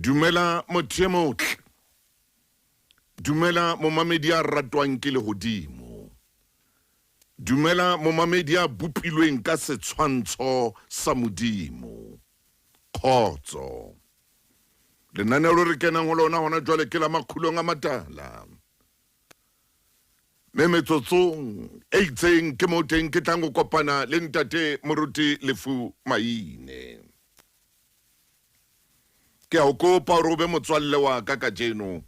Dumela motho e motle. Dumela momamedi a ratwang ke lehodimo. Dumela momamedi a bopilweng ka setshwantsho sa modimo. Khotso. Lenaneo re kenang ho lona hona jwale ke la Makgulong A Matala. Metsotsong e itseng ke mo teng ke tlang go kopana le ntate moruti Lefu Maine. Ke a o kopa hore o be motswalle wa ka kajeno.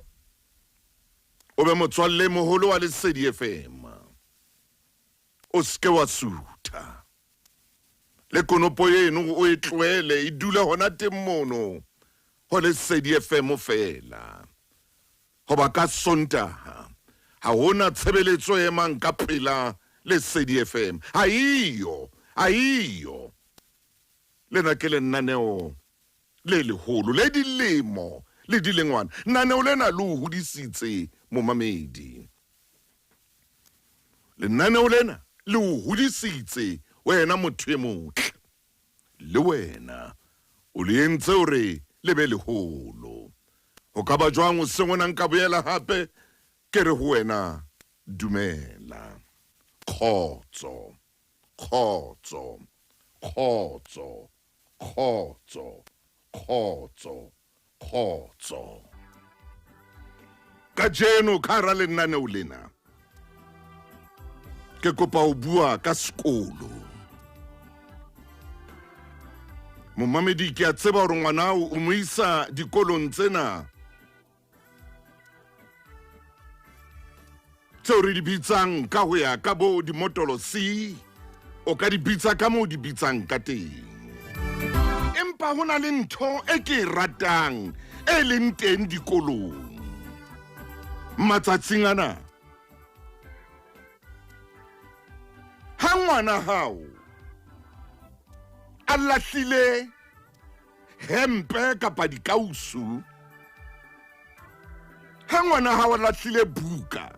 O be motswalle moholo wa Lesedi FM. O ske wa suta. Le konopo yeno o e tlohele e dula hona teng mono ho Lesedi FM fela. Hoba ka Sontaha ha hona tshebeletso e mang ka pela Lesedi FM. Ha iyo. Lena ke lenaneo le leholo le dilemo le dilengwana. Naneo lena le o hodisitse momamedi. Lenaneo lena le o hodisitse wena motho e motle. Le wena o le entse hore le be leholo. Ho ka ba jwang o sengwana nka boela hape ke re ho wena dumela. Khotso. Kajeno khara lenaneo lena ke kopa ho bua ka sekolo. Momamedi ke a tseba hore ngwana o mo isa dikolong tsena tseo re di bitsang ka ho ya ka bo dimotolo C, o ka di bitsa ka moo di bitsang ka teng. Empa hona le ntho e ke ratang e leng teng dikolong matsatsing ana. Ha ngwana hao a lahlile hempe kapa dikausu, ha ngwana hao a lahlile buka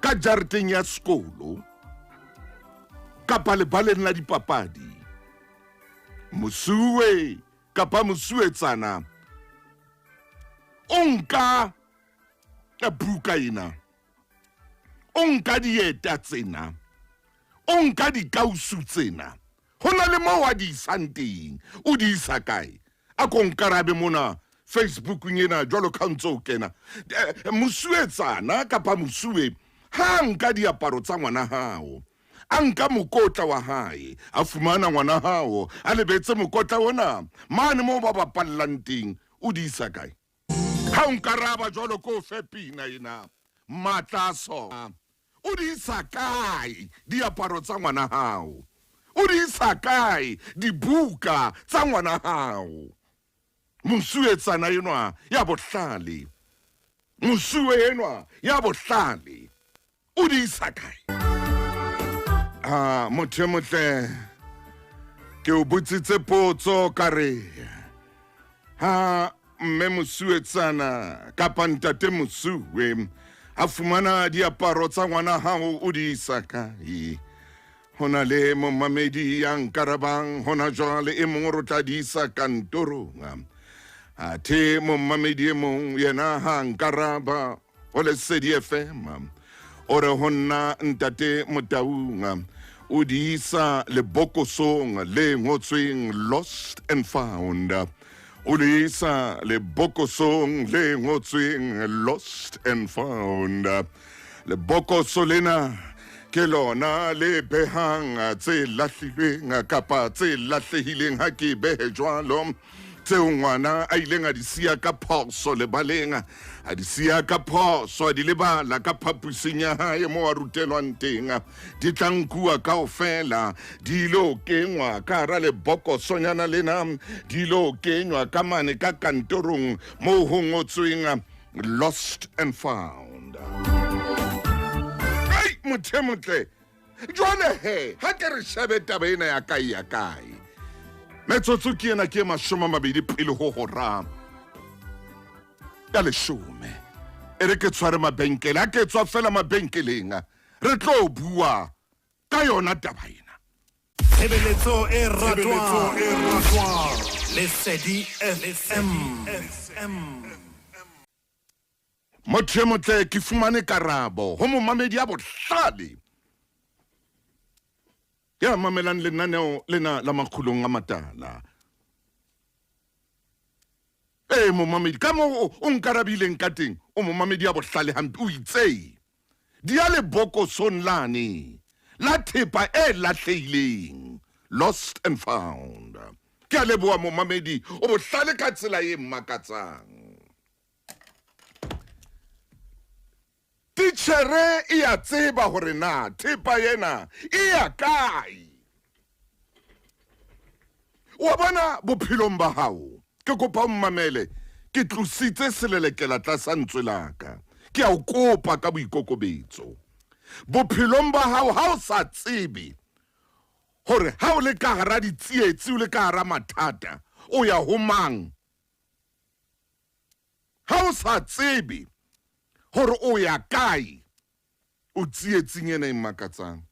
ka jareteng ya sekolo kapa lebaleng la dipapadi, mosuwe kapa mosuwetsana o nka buka ena, o nka dieta tsena, o nka dikausu tsena, hona le moo a di isang teng. O di isa kae? A ko nkarabe mona Facebook-ung ena jwalo ka ntse o kena. Mosuwetsana kapa mosuwe ha nka diaparo tsa ngwana hao, a nka mokotla wa hae, a fumana ngwana hao a lebetse mokotla ona mane moo ba bapallang teng, o di isa kae? Ha o nkaraba jwalo ko fe pina ena matlaso, o di isa kae diaparo tsa ngwana hao? O di isa kae dibuka tsa ngwana hao? Mosuwetsana enwa ya bohlale, mosuwe enwa ya bohlale, o di isa kae? Motho motle, ke o botsitse potso ka re ha mme mosuwetsana kapa ntate mosuwe a fumana diaparo tsa ngwana hao, o di isa kae? Hona le momamedi ya nkarabang hona jwale e mong o tla di isa kantorong. Athe momamedi e mong yena ha nkaraba o Lesedi FM o re hona ntate Motaung o di isa lebokosong le ngotsweng Lost and Found. O di isa lebokosong le ngotsweng Lost and Found. Lebokoso lena ke lona le behang tse lahlilweng kapa tse lahlehileng, ha ke behe jwalo, tseo ngwana a ileng a di siya ka phoso lebaleng, a di siya ka phoso, a di lebala ka phaposing ya hae moo a rutelwang teng. Di tla nkuwa kaofela di lo kenngwa ka hara lebokosonyana lena, di lo kenngwa ka mane ka kantorong moo ho ngotsweng Lost and Found. Motho motle, jwale he ha ke re shebe taba ena ya kae metsotso ke ena ke 20 pele ho hora ya 10 e re ke tshware mabenkele, ha ke tswa fela mabenkeleng re tlo bua ka yona taba ena. Tshebeletso e ratwang. Lesedi FM. Motho motle ke fumane karabo ho momamedi ya bohlale ya mamelang lenaneo lena la Makgulong A Matala. Momamedi ka mo o nkarabileng ka teng o momamedi ya bohlale hampe o itsei di a le bokosong lane la thepa e lahlehileng, lost and found. Ke a leboha momamedi o bohlale ka tsela e mmakatsang. Titjhere e a tseba hore na thepa yena e ya kae. Wa bona bophelong ba hao ke kopa mmamele ke tlositse selelekela tlasa ntswe laka ke a o kopa ka boikokobetso. Bophelong ba hao ha o sa tsebe hore ha o le ka hara ditsietsi o le ka hara mathata o ya ho mang, ha o sa tsebe hore o ya kae o tsietsing ena e makatsang,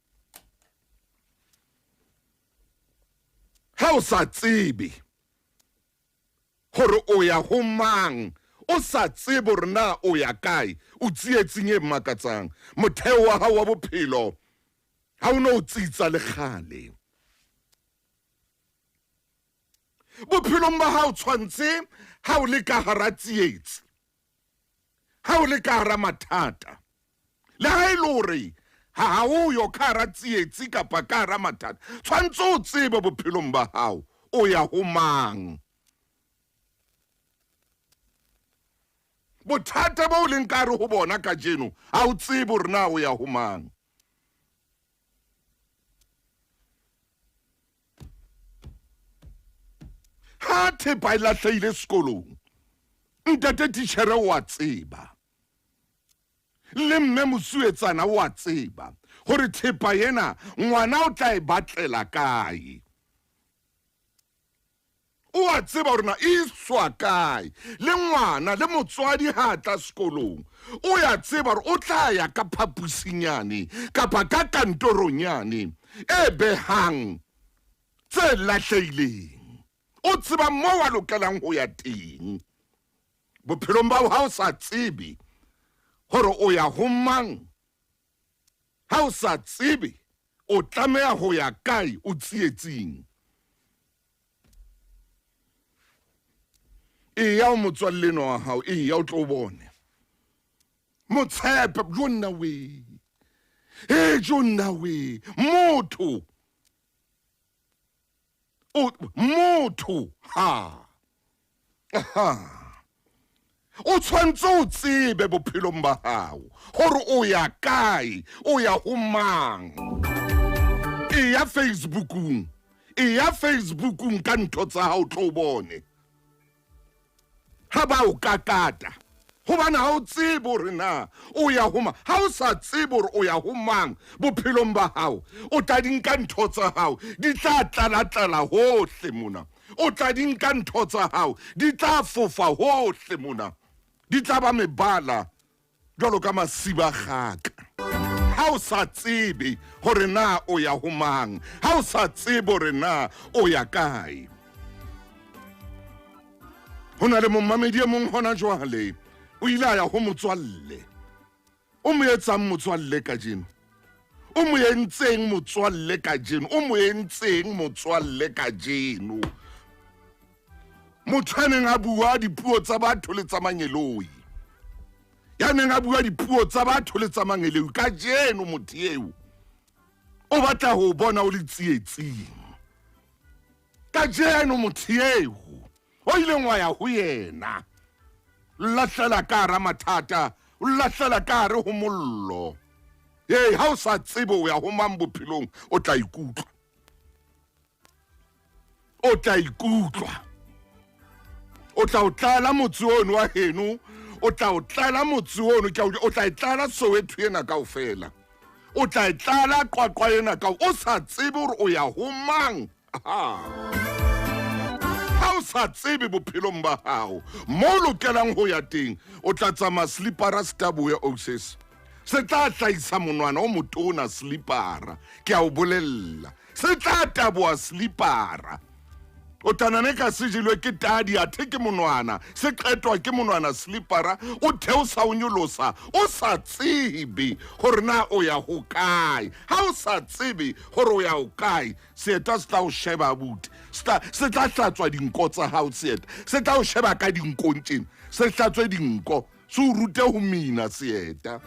ha o sa tsebe hore o ya ho mang, o sa tsebe hore na o ya kae o tsietsing e makatsang, motheo wa hao wa bophelo ha o no tsitsa le kgale. Bophelong ba hao tshwantse ha o le ka hara tsietsi, ha o le ka hara mathata, le ha e le hore ha o yo ka hara tsietsi kapa ka hara mathata, tshwantse o tsebe bophelong ba hao o ya ho mang. Bothata ba o leng ka hare ho bona ka jeno ha o tsebe hore na o ya ho mang. Ha thepa e lahlehile sekolong, ntate titjhere wa tseba, le mme mosuetsana wa tseba hore thepa yena ngwana o tla e batlela kae. O a tseba hore na e swa kae, le ngwana le motswadi ha tla sekolong o ya tseba hore o tla ya ka phapusinyane kapa ka kantoronyane e behang tse lahlehileng. O tseba mo wa lokelang ho ya teng. Bophelong ba ha o sa tsebe hore o ya ho mang, ha o sa tsebe o tlameha ho ya kae o tsietsing. Ya o motswalle wa hao ya o tlo bone motshepe jonna we jonna we motho ha o tshwantse o tsebe bophelong ba hao hore o ya kae o ya ho mang. Ya Facebookung ka ntho tsa hao tlo bone ha ba o kakata hobane ha o tsebe hore na o ya ho mang. Ha o sa tsebe hore o ya ho mang bophelong ba hao, o tla di nka ntho tsa hao di tla tlala hohle mona, o tla di nka ntho tsa hao di tla fofa hohle mona, di tla ba mebala jwalo ka masiba kgaka. Ha o sa tsebe hore na o ya ho mang, ha o sa tsebe hore na o ya kae. Ho na le momamedi e mong hona jwale o ile a ya ho motswalle, o mo etsang motswalle ka jeno, o mo entseng motswalle ka jeno, o mo entseng motswalle ka jeno. Motho a neng a bua dipuo tsa batho le tsa manyeloi, ya neng a bua dipuo tsa batho le tsa manyeloi, ka jeno motho eo o batla ho bona o le tsietsing. Ka jeno motho eo o ileng wa ya ho yena, lahlela ka hara mathata, o lahlela ka hare ho mollo. Ha o sa tsebe o ya ho mang bophelong, o tla ikutlwa, o tla o tlala motse ono wa heno, o tla o tlala motse ono, o tla e tlala Soweto ena kaofela, o tla e tlala Qwaqwa ena ka o sa tsebe hore o ya ho mang. Ha o sa tsebe bophelong ba hao mo lokelang ho ya teng, o tla tsamaya slipara Staboya Oasis se tla hlahisa monwana o motona slipara. Ke a o bolella se tla taboa slipara o tanane ka se jelwe ke tadi a theke monwana se qetwa ke monwana slipara o theo sa o nyolosa o sa tsebe gore na o ya ho kae ha o sa tsebe gore o ya ho kae seeta se tla o sheba abuti se tla hlatswa dinko tsa hao seeta se tla o sheba ka dinkong tjena se hlatswe dinko se o rute ho mina seeta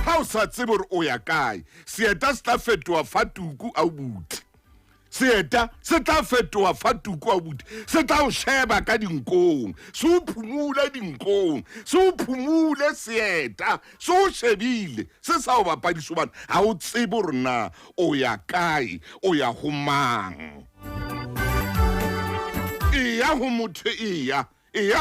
ha o sa tsebe gore o ya kae seeta se tla fetoa fa tuku abuti seeta se tla fetoa fa tuku abuti se tla o sheba ka dinkong se o phumule dinkong se o phumule seeta se o shebile se sa o bapadiso bana ha o tsebe gore na o ya kae o ya ho mang iya ho motho iya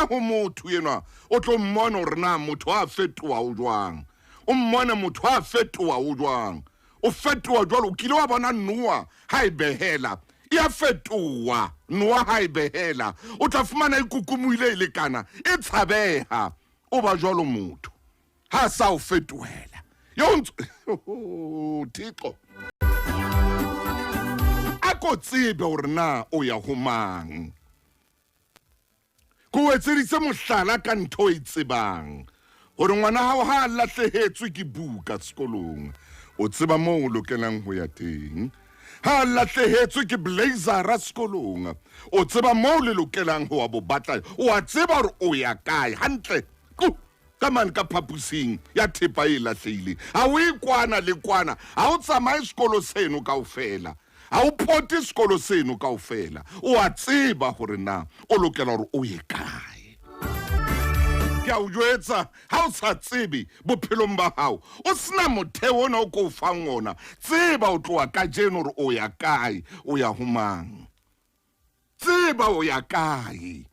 ho motho yena o tlo mmona gore na motho a fetoa o jwang o mmona motho a fetoa o jwang o fetoa jwalo o kile wa bona Noa ha e behela ya fetoa Noa ha e behela o tla fumana ikukumuile ile kana e tshabeha o ba jwalo motho ha sa o fetoela yo tiko ako tsebe hore na o ya ho mang ko etseditse mohlala ka ntho e tsebang hore ngwana hao ha lahlehetswe ke buka sekolong o tseba mo o lokelang ho ya teng ha lahlehetswe ke blazera sekolong o tseba mo le lokelang ho bo batla o a tseba hore o ya kae hantle ka man ka phapusing ya thepa e lahlehile ha o ikwana le kwana ha o tsamaye sekolo seno kaofela ha o phote sekolo seno kaofela o a tseba hore na o lokela hore o ye kae ke a o jwetsa ha o sa tsebe bophelong ba hao o sena motheo ona o ko fang ona tseba o tloa ka jeno hore o ya kae o ya ho mang tseba o ya kae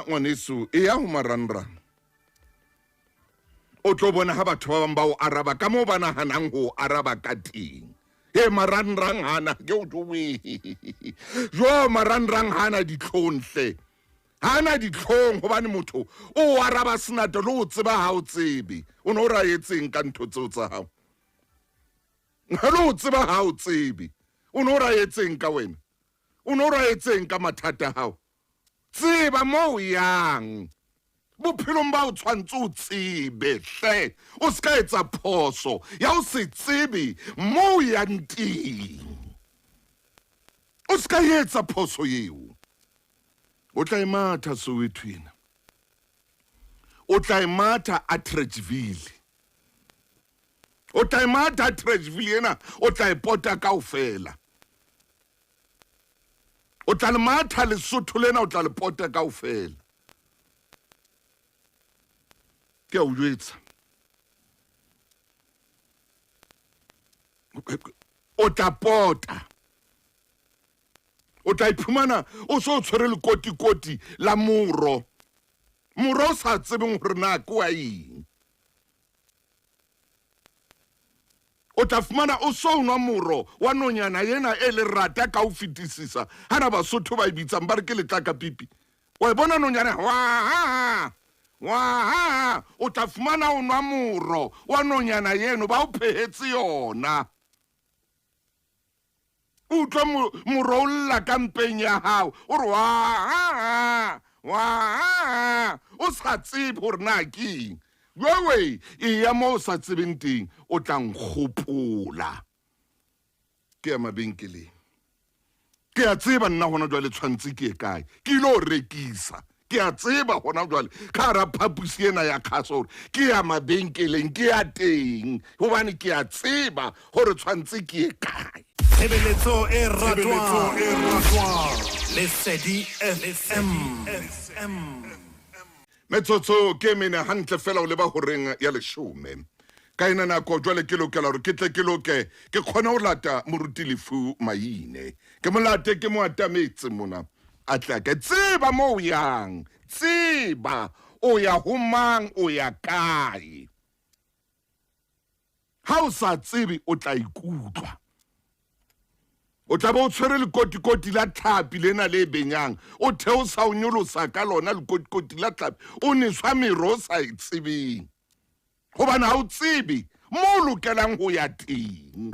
ngwaneso ho marangrang o tlo bona ha batho ba bang ba o araba ka mo ba nahanang ho araba ka teng marangrang hana ke o tlowe jo marangrang hana ditlhonhle hana ditlhong hobane motho o araba senata lo o tseba ha o tsebe o no ra etseng ka ntho tseo tsa hao lo o tseba ha o tsebe o no ra etseng ka wena o no ra etseng ka mathata hao tseba mo yang bophelong ba o tshwantse o tsebe hle o ska etsa phoso ya o se tsebe mo yang teng o ska etsa phoso eo o tla imatha Soweto o tla imatha Atteridgeville o tla imatha Atteridgeville ena o tla ipota kaofela o tla le matha Lesotho lena o tla le pota kaofela ke o jwetsa o tla pota o tla iphumana o so tshwere le koti la moro o sa tsebeng gore na ke wa eng o tla fumana o so nwa moro wa nonyana yena e le rata ka o fetisisa hana Basotho ba ibitsang ba re ke letla ka pipi wa e bona nonyana wa o tla fumana o nwa moro wa nonyana yeno ba o phehetse yona o tla moro o lla ka mpeng ya hao o re wa o sa tsebe gore na keng wewe ya mo o sa tsebeng teng o tla nkgopola ke ya mabenkeleng ke a tseba nna gona jwale tshwantse ke kae ke ilo rekisa ke a tseba gona jwale ka ra phapusi ena ya khaso ke ya mabenkeleng ke ya teng hobane ke a tseba gore tshwantse ke kae Tshebeletso e ratwang Lesedi FM metsotso ke mene hantle fela o leba horeng ya leshome ka ena nako jwale ke lokela hore ke tle ke loke ke kgona ho lata moruti lefu maine ke molate ke mo atametse mona a tla ke tseba mo o yang tseba o ya ho mang o ya kae ha o sa tsebe o tla ikutlwa o tla bo tshwere le koti la tlhapi lena le benyang o theo sa o nyolosa ka lona le koti la tlhapi o ne swa mero sa itsebeng gobane ha o tsebe mo o lokelang go ya teng.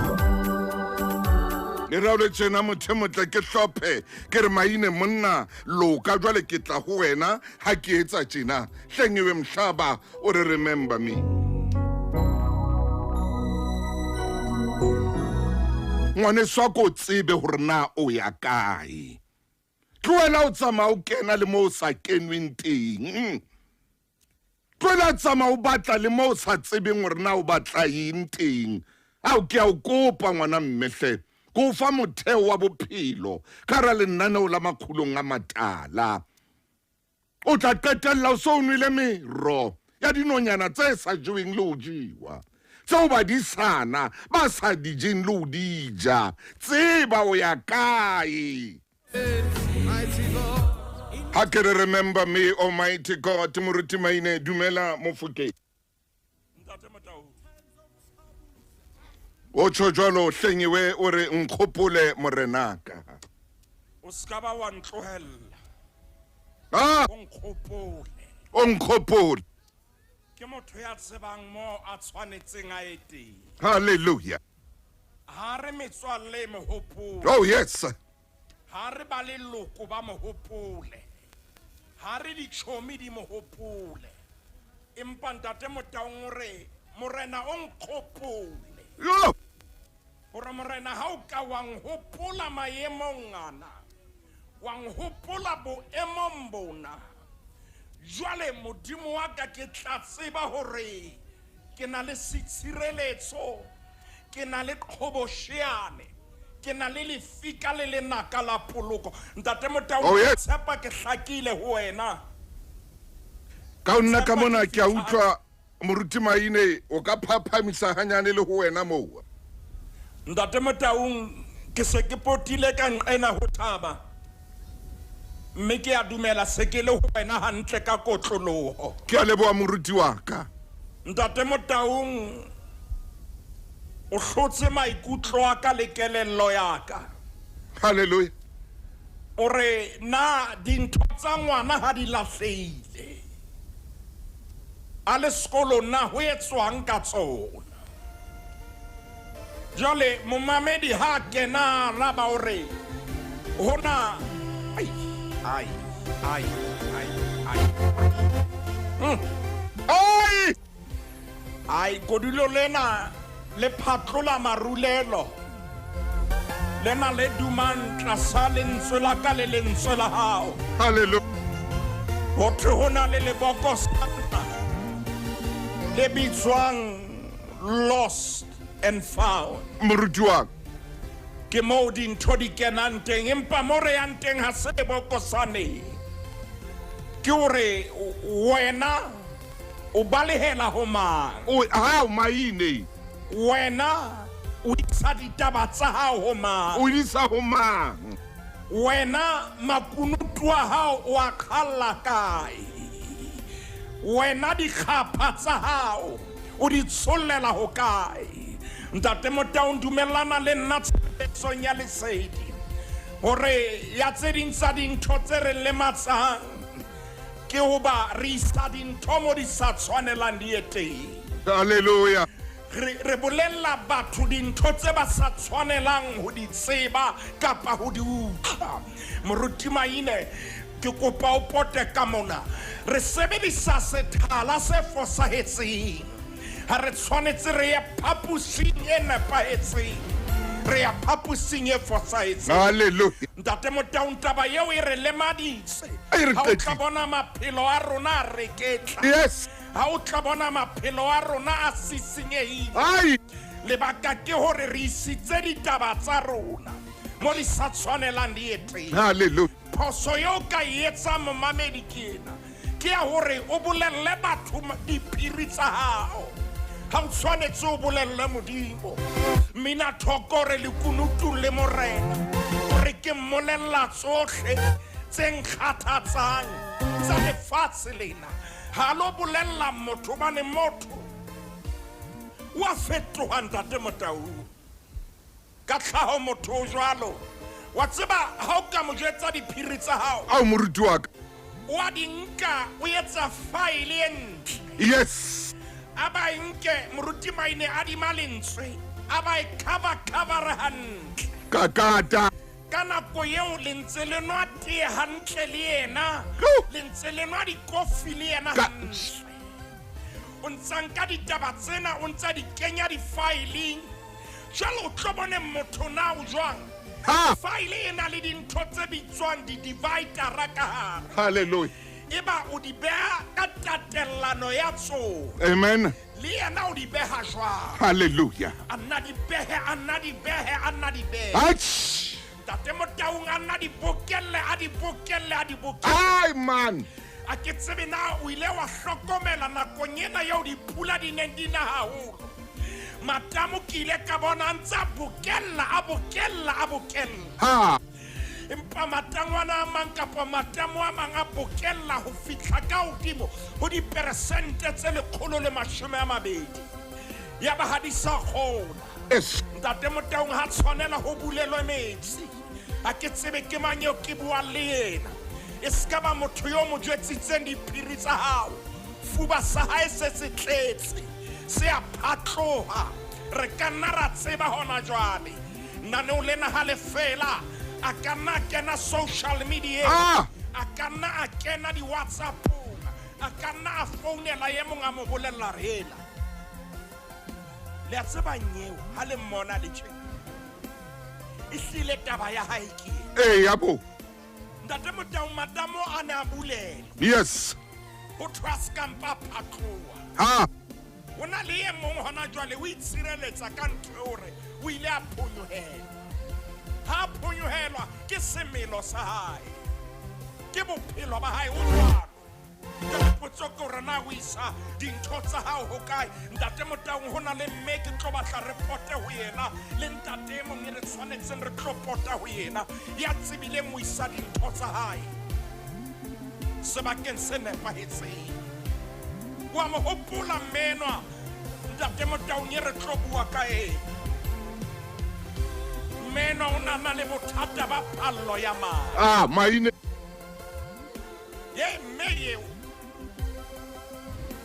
Le raole tjena motho motle ke hlophe ke re maine monna loka jwale ke tla go wena ha ke etsa tjena hlengiwe mhlaba o re remember me. Ngwane swa ko tsebe hore na o ya kae. Tloela o tsamaya o kena le mo o sa kenweng teng. Tloela tsamaya o batla le mo o sa tsebeng hore na o batla eng teng. Ao ke a o kopa ngwana mmehle. Go fa motheo wa bophelo ka ra lenaneo la Makgulong A Matala. O tla qetella o so o nwele mero ya dinonyana tse sa jeweng le ho jiwa. Tseo ba di sana ba sa di jeng le ho di ja. Tseba o ya kae. Ha ke re remember me, Almighty God. Moruti maine dumela Mofokeng. O tsho jwalo hlengiwe o re nkgopole morenaka. O ska ba wa ntlohella. O nkgopole. Ke motho ya tsebang mo a tshwanetseng a eteng. Hallelujah. Ha re metswalle mohopole. Oh yes. Ha re ba leloko ba mohopole. Ha re dichomi di mohopole. Empa ntate Motaung o re morena o nkgopole. Yo. Hore morena ha o ka wa nghopola maemong ana. Wa nghopola boemong bona. Jwale modimo wa ka ke tla tseba hore ke na le sitshireletso, ke na le qhobosheane, ke na le lefika le lenaka la poloko. Ntate Motaung tshepa ke hlakile ho wena. Ka nna ka mona ke a utlwa moruti maine o ka phaphamisa hanyane le ho wena moo. Ntate Motaung ke se ke potile ka nqena ho thaba. Mme ke a dumela se ke le ho wena hantle ka kotloloho. Ke a leboha moruti wa ka. Ntate Motaung o hlotse maikutlo a ka le kelello ya ka. Hallelujah. O re na dintho tsa ngwana ha di lahlehile. A le sekolo na ho etswang ka tsona. Jwale momamedi ha kena ra ba o re hona ai kodulo lena le phatlola marulelo lena le duman tlasa lentswe la ka le lentswe la hao. Hallelujah. Hotho hona le lebokosana le bitswang lost and found. Moruti wa Ke mo dintho di kenang teng empa mo re yang teng ha se bokosane. Ke hore wena o balehela ho mang. o ha o maine Wena o isa ditaba tsa hao ho mang. o isa ho mang. Wena makunutu a hao o a khalla kae. Wena di khapha tsa hao o di tsollela ho kae. Ntate Motaung dumellana le nna tshebetsong ya lesedi hore ya tse ding tsa dintho tse re lematsang ke hoba re isa dintho mo di sa tshwanelang di eteng. Hallelujah. Re bolella batho dintho tse ba sa tshwanelang ho di tseba kapa ho di utlwa. Moruti maine ke kopa o pote ka mona re sebedisa sethala se fosahetseng. Ha re tshwanetse re ya phapusing e nepahetseng, re ya phapusing e fosahetseng. Hallelujah. Ntate Motaung taba eo e re lemaditse. E re Ha o qetile. tla bona maphelo a rona a reketla. Yes. Ha o tla bona maphelo a rona a sisinyehile. Ai. Lebaka ke hore re isitse ditaba tsa rona mo di sa tshwanelang di eteng. Hallelujah. Phoso yo ka e etsa momamedi ke ena ke ya hore o bolelle batho diphiri tsa hao. Ha o tshwanetse o bolelle modimo. Mina thokore le kunutu le morena re ke mmolella tsohle tse nkgathatsang tsa lefatshe lena. Ha lo bolella motho bane motho wa fetoha ntate Motaung ka tlhaho motho o jwalo wa tseba ha o ka mo jwetsa diphiri tsa hao Ao moruti wa ka. wa di nka o etsa file e ntle Yes. aba nke moruti maine a di malentswe aba cover hantle kakata ka nako yeo le ntse le nwa tee hantle le yena le ntse le nwa dikofi le yena hantle o ntsanka ditaba tsena o ntsa di kenya di-filing jalo o tlo bone motho na o jwang file ena le dintho tse bitswang di-dividera ka hare hallelujah eba o di beha ka tatellano ya tsona amen le yena o di beha jwang hallelujah anna di behe ach tate motaung anna di bokelle ai man a ke tsebe na o ile wa hlokomela nakong ena yeo dipula di neng di na haholo matamo ke ile ka bona ntsa bokella ha empa matangwana a mang kapa matamo a mang a bokella ho fihla ka hodimo ho diperesente tse 120 ya ba ha di sa kgona yes ntate motaung ha tshwanela ho bulelwe metsi a ke tsebe ke mang eo ke bua le yena e ska ba motho yo mo jwetsitseng diphiri tsa hao fuba sa hae se se tletse se a phatloha re ka nna ra tseba hona jwale nane o lena ha le fela a ka nna a kena social media a ka nna a kena di-whatsappong a ka nna a founela ye mong a mo bolella rela le a tseba nyeo ha le mmona le tjena e hlile taba ya hae ke yabo ntate motaung matamo a ne a bulela yes ho thwa skampa phatloha ha o na le ye mong hona jwale o itshireletsa ka ntho hore o ile a phonyohelwa ha phonyohelwa ke semelo sa hae ke bophelo ba hae o jwalo ka potsoko rena o isa dintho tsa hao ho kae ntate motaung ho na le mme ke tlo batla reporte ho yena le ntate mong re tshwanetseng re tlo pota ho yena ya tsebile mo isa dintho tsa hae sebakeng se nepahetseng wa mo hopola menwa ntate motaung re tlo bua ka ena menwa o na le bothata ba phallo ya mala maine ye mme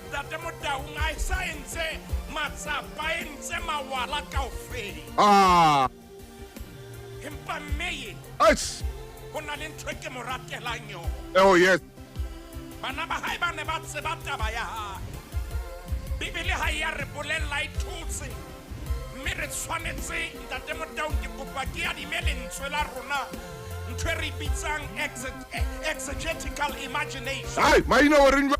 ntate motaung a sa entse matsapa entse mawala kaofela empa mme ho na le ntho ke mo ratelang yona oh yes bana ba hae ba ne ba tseba taba ya hae bibele ha ya re bolella e thutse mme re tshwanetse ntate motaung ke kopa ke ya dimelentswe la rona ntho re bitsang exegetical imagination ai maine o reng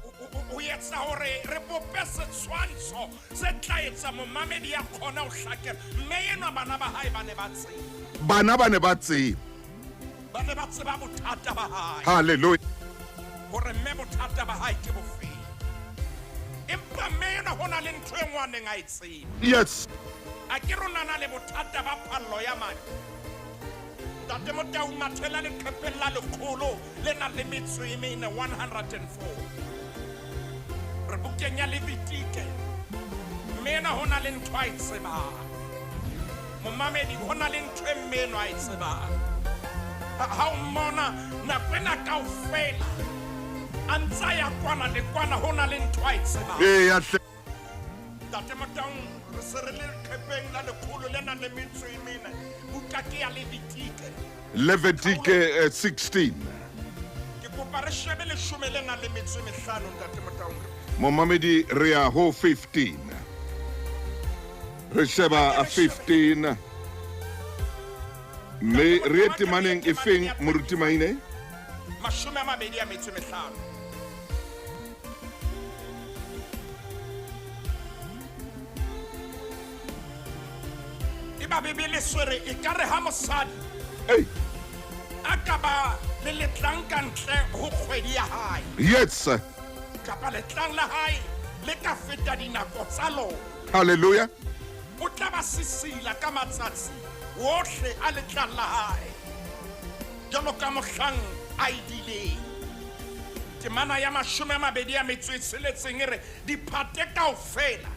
o yetsa hore re bope setshwantsho se tla etsa momamedi ya kgona ho hlakela mme enwa bana ba hae ba ne ba tseba ba ne ba tseba bothata ba hae hallelujah hore mme bothata ba hae ke bofeng empa mme enwa ho na le ntho e ngwaneng a e tseba yes a ke rona na le bothata ba phallo ya madi ntate motaung mathela leqhepeng la lekgolo le na le metso e mene 104 re bukeng ya Levitike mme ena ho na le ntho a e tsebang momamedi ho na le ntho e mme eno a e tsebang ha o mmona nako ena kaofela a ntsa ya kwana le kwana ho na le ntho a e tsebang ya ntate motaung re se re le leqhepeng la lekgolo le nang le metso e mene buka ke ya Levitike 16 ke kopa re shebe leshome le nang le metso e mehlano ntate motaung momamedi re ya ho 15 re sheba a 15 me re temaneng e feng moruti maine mashome a mabedi a metso e mehlano ba bibele swere e ka re ha mosadi a ka ba le letlang ka ntle ho kgwedi ya hae yes kapa letlang la hae le ka feta dinako tsa lona hallelujah o tla ba sisila ka matsatsi ohle a letlang la hae jalo ka mohlang a idileng temana ya mashome a mabedi a metso e tsheletseng e re diphate kaofela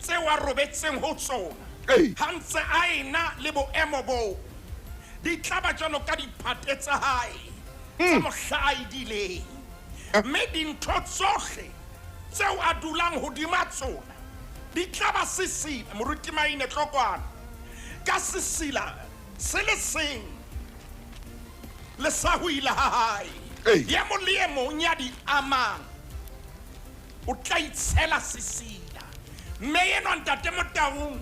tse wa robetseng ho tsona hantse a ena le boemo boo di tla ba jalo ka diphate tsa hae tsa mohla a idileng mme dintho tsohle tseo a dulang hodima tsona di tla ba sesila moruti maine tlokwana ka sesila se le seng le sa ho ila ha hae ya mo le mong ya di amang o tla itshela sesila mme yena ntate Motaung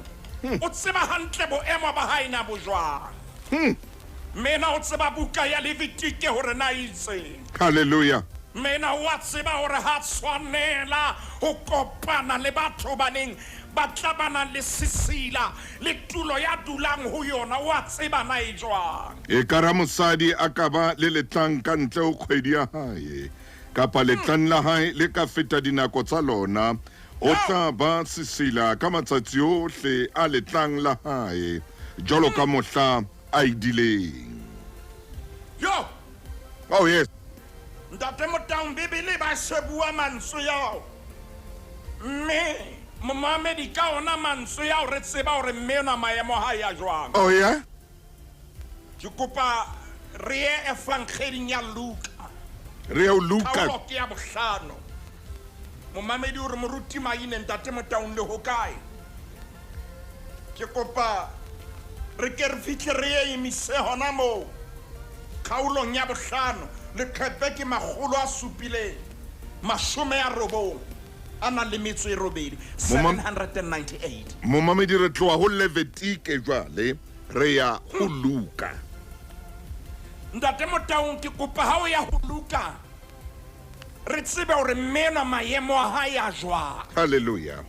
o tseba hantle boemo ba hae na bo jwang mena o tseba buka ya Levitike hore na itse Hallelujah. mena wa tseba hore ha tshwanela ho kopana le batho baneng ba tlabana le sesila le tulo ya dulang ho yona wa tseba na e jwang E kara mosadi a ka ba le letlang ka ntle ho kgwedi ya hae kapa letlang la hae le ka feta dinako tsa lona o tla ba sesila ka matsatsi ohle a letlang la hae jalo ka mohla a idileng. yo Oh yes. ntate Motaung Bibele ba se bua mantswe yao mme momamedi ka ona mantswe yao re tseba hore mme ona maemo ha ya jwang Oh yeah. ke kopa re ye evangeling ya Luka Re o Luka. Kaolo ke ya bohlano momamedi hore moruti maine ntate Motaung le hokae ke kopa re ke re fihle re ye emise hona mo kaolong ya bohlano le qepe ke makgolo a supileng mashome a robong a nang le metso e robedi 798 Momamedi re tloa ho Levitike jwale re ya ho Luka. ntate Motaung ke kopa ha o ya ho Luka re tsebe hore mena maemo a hae a jwang Hallelujah.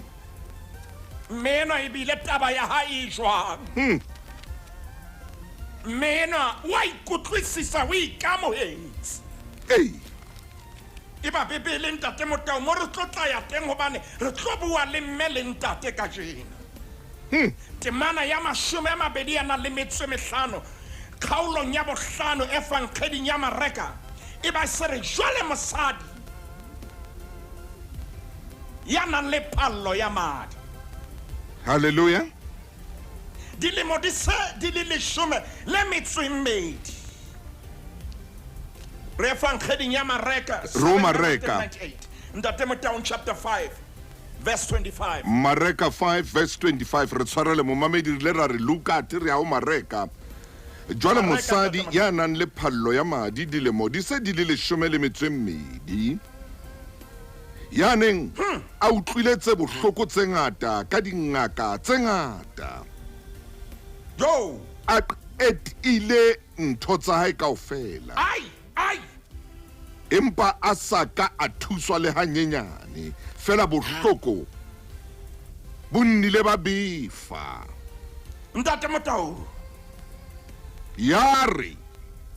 mena e bile taba ya hae e jwang mena wa ikutlwisisa o ikamohetse Hey. e ba Bibele ntate Motaung mo re tlo tla ya teng hobane re tlo bua le mme le ntate ka jena temana ya mashome a mabedi a nang le metso e mehlano kgaolong ya bohlano evangeling ya Mareka e ba se re jwale mosadi ya nang le phallo ya madi Hallelujah. dilemo di se di le leshome le metso e mmedi re evangeling ya Mareka Roma Reka. 798 ntate Motaung chapter 5 verse 25 Mareka 5 verse 25 re tshwarele momamedi le ra re Luka te re ha o Mareka jwale Mareka, mosadi ntate ya nang le phallo ya madi dilemo di se di le leshome le metso e mmedi ya neng a utlwile tse bohloko tse ngata ka dingaka tse ngata yo a qetile ntho tsa hae kaofela ai empa a sa ka a thuswa le hanyenyane fela bohloko bo nnile ba befa ntate Motaung ya re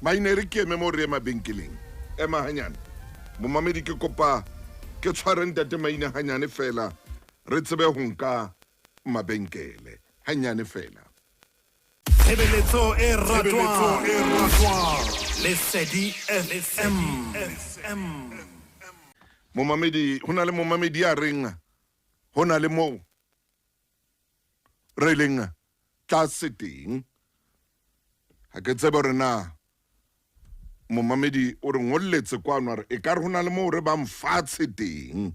maine re ke eme mo re mabenkeleng ema hanyane momamedi ke kopa ke tshware ntate maine hanyane fela re tsebe ho nka mabenkele hanyane fela Tshebeletso e ratwang Lesedi FM. momamedi hona le momamedi ya reng hona le mo re leng tlase teng ha ke tsebe re na momamedi o re ngolletse kwano re e ka re hona le mo re ba mfatshe teng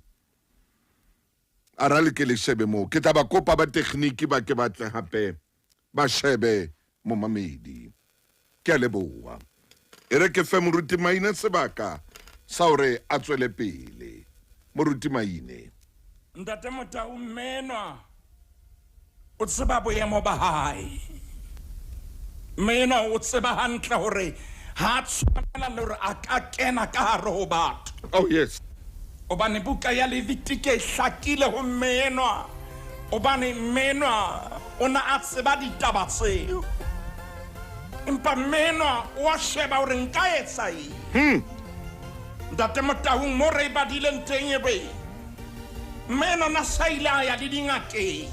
a ra le ke le shebe mo ke tla ba kopa ba tekniki ba ke batle hape ba shebe momamedi ke a leboha e re ke fe moruti maine sebaka sa hore a tswele pele moruti maine ntate Motaung menwa o tseba boemo ba hae menwa o tseba hantle hore ha tshwanela le hore a ka kena ka hare ho batho oh yes obane buka ya Levitike e hlakile ho menwa obane menwa ona a tseba ditaba tseo empa menwa wa sheba hore nka etsa eng ntate Motaung mo re badileng teng e be menwa na saila ya le dingakeng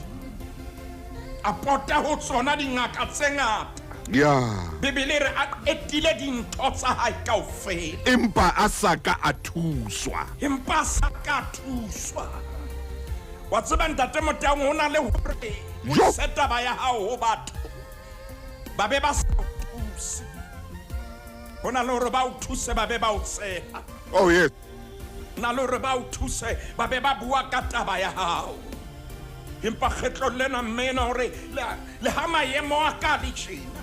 a pota ho tsona dingaka tse ngata ya Bibele re a etile dintho tsa hae kaofela empa a sa ka a thuswa empa sa ka thuswa wa tseba ntate Motaung ho na le hore Jo. o setaba ya hao ho batho ba be ba sa o thuse ho na le hore ba o thuse ba be ba o tshepa oh yes na le hore ba o thuse ba be ba bua ka taba ya hao empa kgetlo lena mmena hore le ha maemo a ka le tjena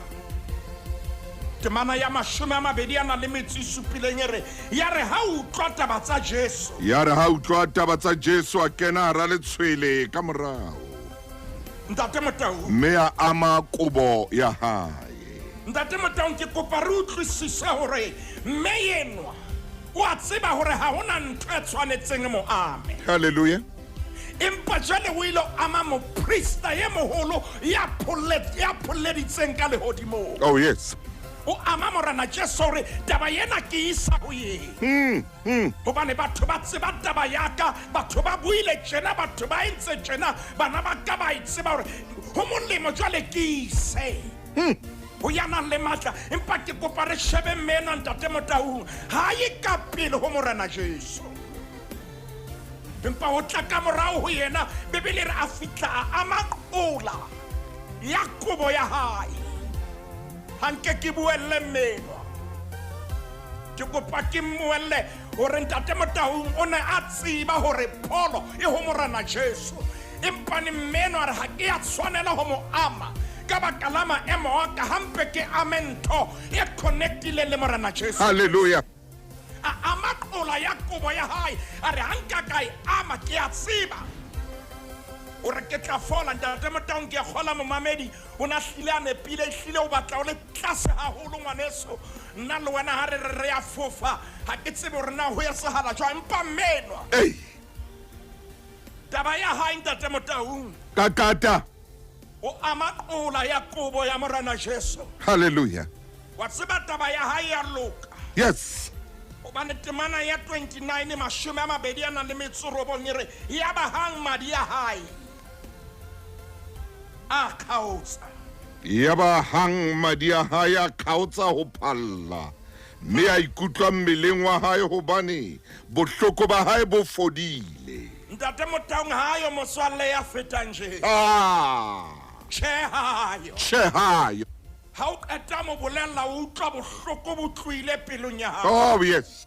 temana ya 27 ere ya re ha o utlwa taba tsa Jesu ya re ha utlwa taba tsa Jesu a kena hara letshwele ka morao ntate Motau mme a ama kobo ya hae ntate Motau ke kopa re utlwisise hore mme yenwa o a tseba hore ha hona ntho e tshwanetseng mo ame hallelujah empa jwale o ile ama moprista ye moholo ya pholleditseng ka lehodimo oh yes o ama morena Jesu hore taba yena ke isa ho yena hobane batho ba tseba taba yaka batho ba buile tjena batho ba entse tjena bana ba ka ba itseba hore ho molemo jwale ke ise ho yana le matla empa ke kopa re shebe mena ntate Motau ha e ka pele ho morena Jesu empa o tla ka morao ho yena bebele re a fitla a Makgulong ya kobo ya hae hanke ke buelle meno ke kopa ke mmuelle hore ntate Motau o ne a tseba hore pholo e ho morena Jesu empa ni meno a re ha ke a tshwanela ho mo ama ka baka la maemo a ka hampe ke amento e connectile le morena Jesu hallelujah a Makgulong ya kobo ya hae a re hanka ka e ama ke a tseba o re ke tla fola ntate Motau ke a kgola momamedi o na hlile a nepile hlile o batla o le tlase haholo ngwaneso nna le wena ha re a fofa ha ke tsebe hore na ho etsahala jwang empa menwa taba ya hae ntate Motau kakata o a Makgulong ya kobo ya morena Jesu hallelujah wa tseba taba ya hae ya loka yes hobane temana ya 29 ere ya ba hang madi ya hae a khaotsa ya ba hang madi a hae a khaotsa ho phalla mme a ikutlwa mmeleng wa hae hobane bohloko ba hae bo fodile ntate Motau ha yo moswalle ya fetang je hayo ha o qeta mo bolella o utlwa bohloko bo tluile pelong ya hao oh yes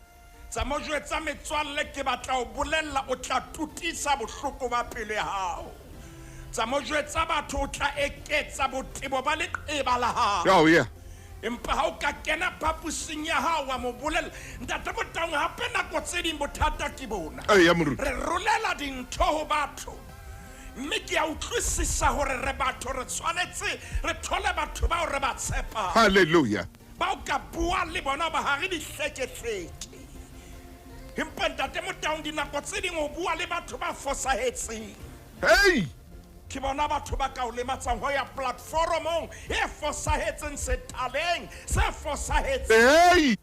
tsa mo jwetsa metswalle ke batla o bolella o tla tutisa bohloko ba pelo ya hao tsa mo jwetsa batho o tla eketsa botebo ba leqeba la hao oh yeah empa ha o ka kena phapusing ya hao wa mo bolella ntate Motau hape nako tse ding bothata ke bona ya moruti re rolela dintho ho batho mme ke a utlwisisa hore re batho re tshwanetse re thole batho bao re ba tshepa hallelujah ba o ka bua le bona ba ha re di hlekefeke empa ntate Motau dinako tse ding o bua le batho ba fosahetseng hey ke bona batho ba ka o lematsang ho ya platformong e fosahetseng sethaleng se fosahetseng hey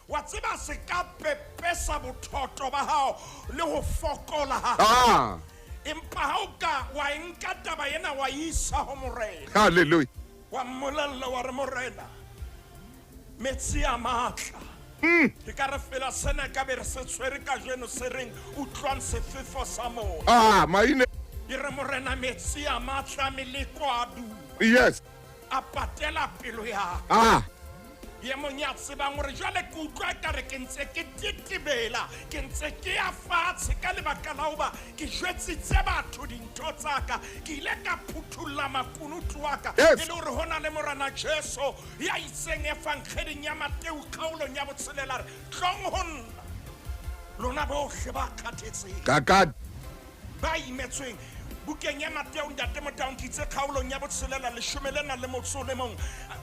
wa tseba se ka pepesa bothoto ba hao le ho fokola ha empa ha o ka wa nka taba yena wa isa ho morena hallelujah wa mmolella wa re morena metsi a matla ke ka re fela sena ka be re se tshwere ka jeno se reng utlwang sefefo sa moya maine ke re morena metsi a matla meleko a du yes a patela pelo ya ye mong ya tsebang hore jwale ke utlwa ekare ke ntse ke titibela ke ntse ke ya fatshe ka lebaka la hoba ke jwetsitse batho dintho tsaka ke ile ka phuthulla makunutu wa ka e le hore hona le morena Jesu ya itseng e fang kgeding ya Mateu kgaolong ya botshelela re tlong ho nna lona bohle ba kgathetseng kakata ba imetsweng bukeng ya Mateu ntate Motau ke itse kgaolong ya botshelela 11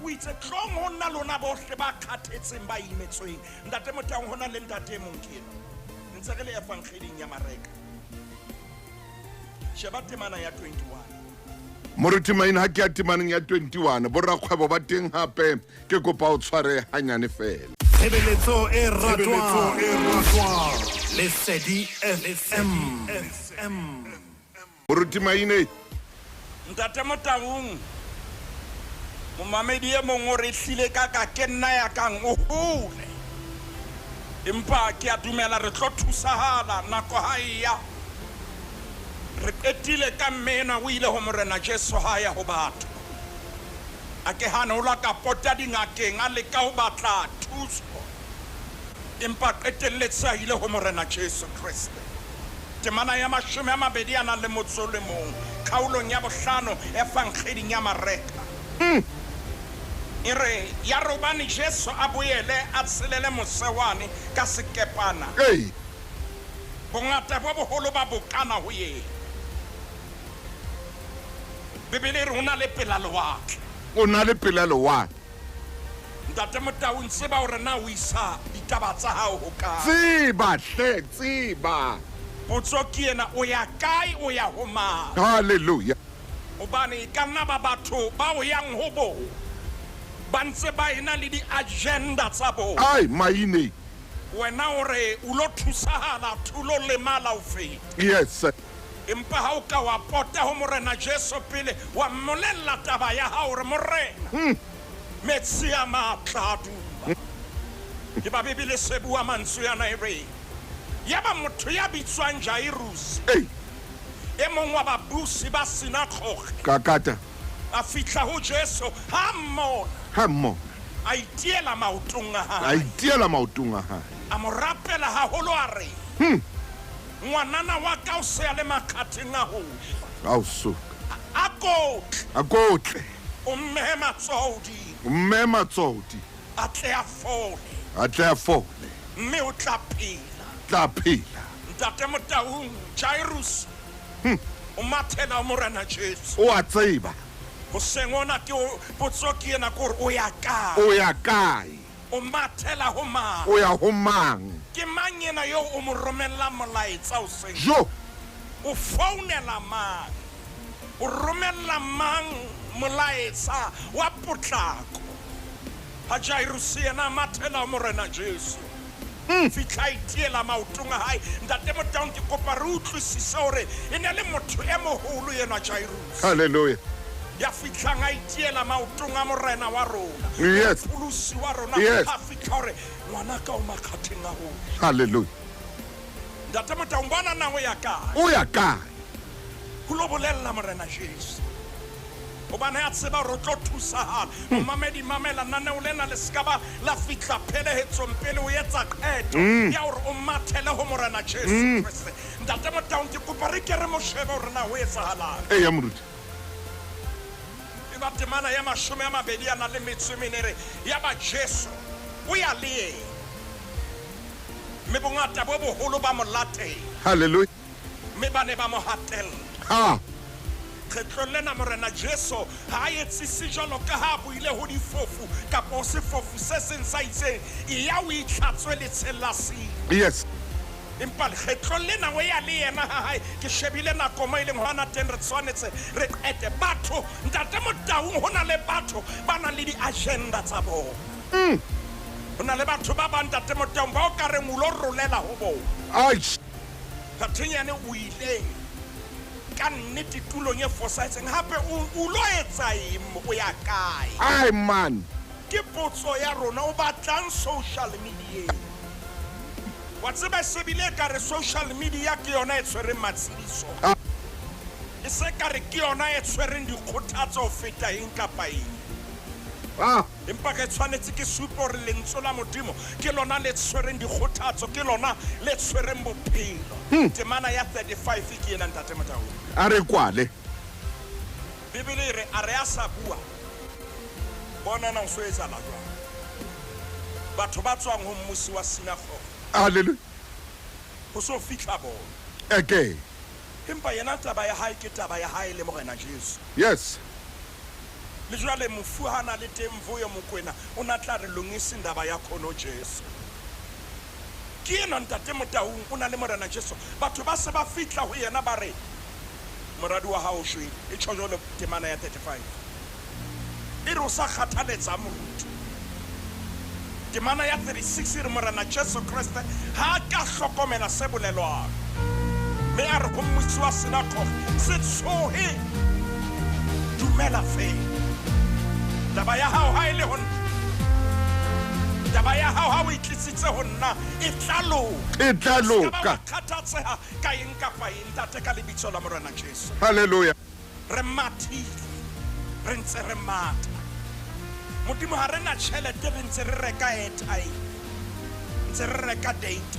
o itse tlong ho nna lona bohle ba kgathetseng ba imetsweng ntate Motau hona le ntate mong kena ntse re le evangeling ya mareka sheba temana ya 21 moruti maina ha ke ya temaneng ya 21 borra kgwebo ba teng hape ke kopa o tshware hanyane fela tshebeletso e ratwang Lesedi FM moruti maine ntate Motau momamedi e mong o re hlile ka ke nna ya kang o hole empa ke a dumela re tlo thusahala nako ha ya re qetile ka mmena o ile ho morena Jesu ha ya ho batho a ke hana o la ka pota dingakeng a le ka ho batla thuso empa qetelletse ile ho morena Jesu Kriste temana ya 21 le motso le mong kgaolong ya bohlano e fang kgeding ya mareka e re ya robane Jesu a boele a tselele mosewane ka sekepana Hey, bongata bo boholo ba bokana ho yena Bibele re una le pela lewatle o na le pela lewatle. ntate Motaung Tseba hore na o isa ditaba tsa hao ho kae Tseba, hle, tseba. potso ke ena o ya kae o ya ho mang Hallelujah. hobane e ka nna ba batho ba o yang ho bo ba ntse ba ena le di-agenda tsa bona Ai, maine. wena hore o lo thusahala thulo lemala ho feta Yes, sir. empa ha o ka wa pota ho morena Jesu pele wa mmolella taba ya hao hore morena metsi a matla a duma ke ba Bibele se bua mantswe yana e re ya ba motho ya bitswang Jairus Hey, e mong wa babusi ba sinagoge kakata. a fihla ho Jesu ha mmona Hammo. a itiela maotong a A hae itiela maotong a hae. a mo rapela haholo a re ngwanana wa ka o se a le makgatheng a ho Ao so. a kotle A kotle. o mmehe matsoho hodimo Mme matsodi. a tle a fole A tle a fole. mme o tla phela Tla phela. ntate Motaung Jairus o mathela o morena Jesu O a tseba. ho sengona ke potso ke ena gore o ya kae O ya kae. o mathela ho mang O ya ho mang. ke mang ena yo o mo romella molaetsa o seng Jo. o founela mang o romella mang molaetsa wa potlako ha Jairus yena mathela o morena Jesu fitla itiela maotong a hae ntate Motaung ke kopa re utlwisise hore e ne le motho e moholo yena Jairus Hallelujah. ya fitlang a itiela maotong a morena wa rona Yes. pholosi wa rona Yes. ha fitla hore ngwana ka o makgatheng a ho Hallelujah. ntate Motaung bona na o ya kae O ya kae. ho lo bolella morena Jesu hobane a tseba hore o tlo thusahala momamedi mamela naneo lena le sekaba la fitla phelehetsong pele o etsa qeto ya hore o mathele ho morena Jesu Kriste ntate Motaung ke kopa re ke re mo shebe hore na ho etsahalang Hey, ya moruti. e ba temana ya 20 a na le metso e menere ya ba Jesu o ya le yena mme bongata bo boholo ba mo latela Hallelujah. mme ba ne ba mo hatella Ha. kgetlo lena morena Jesu ha a etsise jalo ka ha buile ho difofu kapa o sefofu se seng sa itseng e ya o itlhatswe letsellasing Yes. empa lekgetlo lena o ya le yena ha hae ke shebile nako mo e leng hona teng re tshwanetse re qete batho ntate Motaung ho na le batho ba nang le di-agenda tsa bona ho na le batho ba bang ntate Motaung ba o ka reng o lo rolela ho bona Ai. kgathinyane o ile ka nnete tulong e fosahetseng hape o lo etsa eng o ya kae Ai man. ke potso ya rona o batlang social media wa tseba sebile ka re social media ke yona e tshwereng matshidiso Ah. e se ka re ke yona e tshwereng dikgothatso ho feta eng kapa eng Ah. empa ke tshwanetse ke supe hore lentswe la modimo ke lona le tshwereng dikgothatso ke lona le tshwereng bophelo temana ya 35 ke ena ntate Motaung A re kwale. Bibele e re a re a sa bua bona na o so etsahala jwang batho ba tswang ho mmusi wa sinagoge Hallelujah. ho so fihla bona Okay. empa yena taba ya hae ke taba ya hae le morena Jesu Yes. le jwale mofu ha na le teng Vuyo Mokwena o na tla re longise ndaba ya khono Jesu ke ena ntate Motaung o na le morena Jesu batho ba se ba fihla ho yena ba re moradi wa hao shwe e tshojolo temana ya 35 e re o sa kgathaletsa motho temana ya 36 re morena Jesu Kriste ha ka hlokomela se bolelwang me a re ho mmusi wa sinagoge se tshohe dumela fela taba ya hao ha ile ho taba ya hao ha o itlisitse ho nna e tla loka E tla loka. khathatseha ka eng kapa eng tate ka lebitso la morena Jesu Hallelujah. re mathile re ntse re matha modimo ha re na tjhelete re ntse re reka airtime ntse re reka data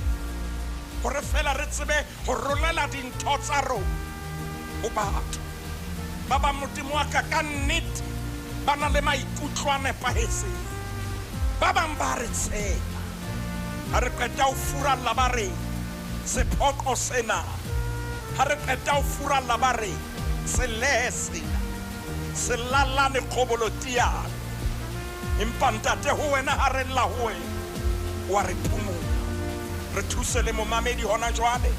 hore fela re tsebe ho rolela dintho tsa rona o batho ba ba modimo wa ka ka nnete ba na le maikutlo a nepahetseng ba bang ba re tshepa ha re qeta ho furalla ba re sephoko sena ha re qeta ho furalla ba re selese selalane kgobolotiana empa ntate ho wena ha re lla ho wena wa re phumola re thuse le momamedi hona jwale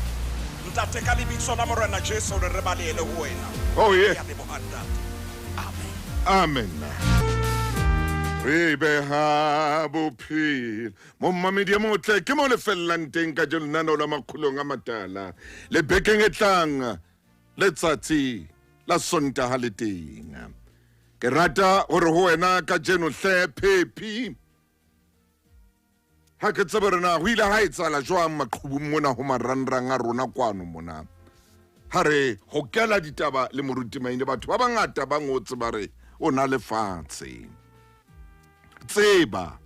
ntate ka lebitso la morena Jesu re balele ho wena. Oh yeah. Ya leboha ntate. Amen. Re beha bophelo momamedi ya motle ke mo le fellang teng ka lenaneo la Makgulong A Matala le bekeng e tlang letsatsi la Sontaha le teng. Ke rata hore ho wena ka jeno hle phephi ha ke tsebe rena ho ile ha etsala jwang maqhubung mona ho marangrang a rona kwano mona ha re hokela ditaba le moruti maine batho ba bangata ba ngotse ba re o na le fatshe tseba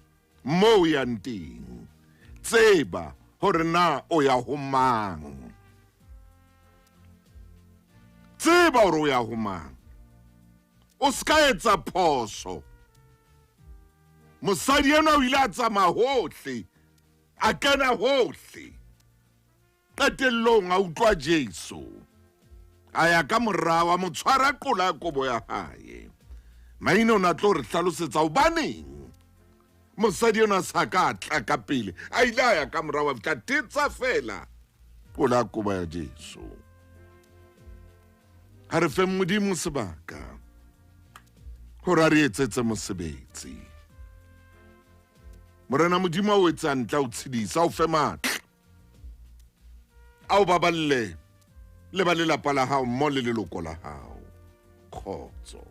mo ya nteng tseba hore na o ya ho mang tseba hore o ya ho mang o ska etsa phoso mosadi ena o ile a tsamaya hohle a kena hohle qetellong a utlwa Jesu a ya ka morao a mo tshwara qola ya kobo ya hae maina o na tlo re hlalosetsa hobaneng mosadi ena sa ka tla ka pele a ile a ya ka morao a fihla tetsa fela qola ya kobo ya Jesu ha re fe modimo sebaka hore a re etsetse mosebetsi morena modimo o etsa ntla o tshedisa o fe matla a o baballe le ba lelapa la hao mo le leloko la hao khotso.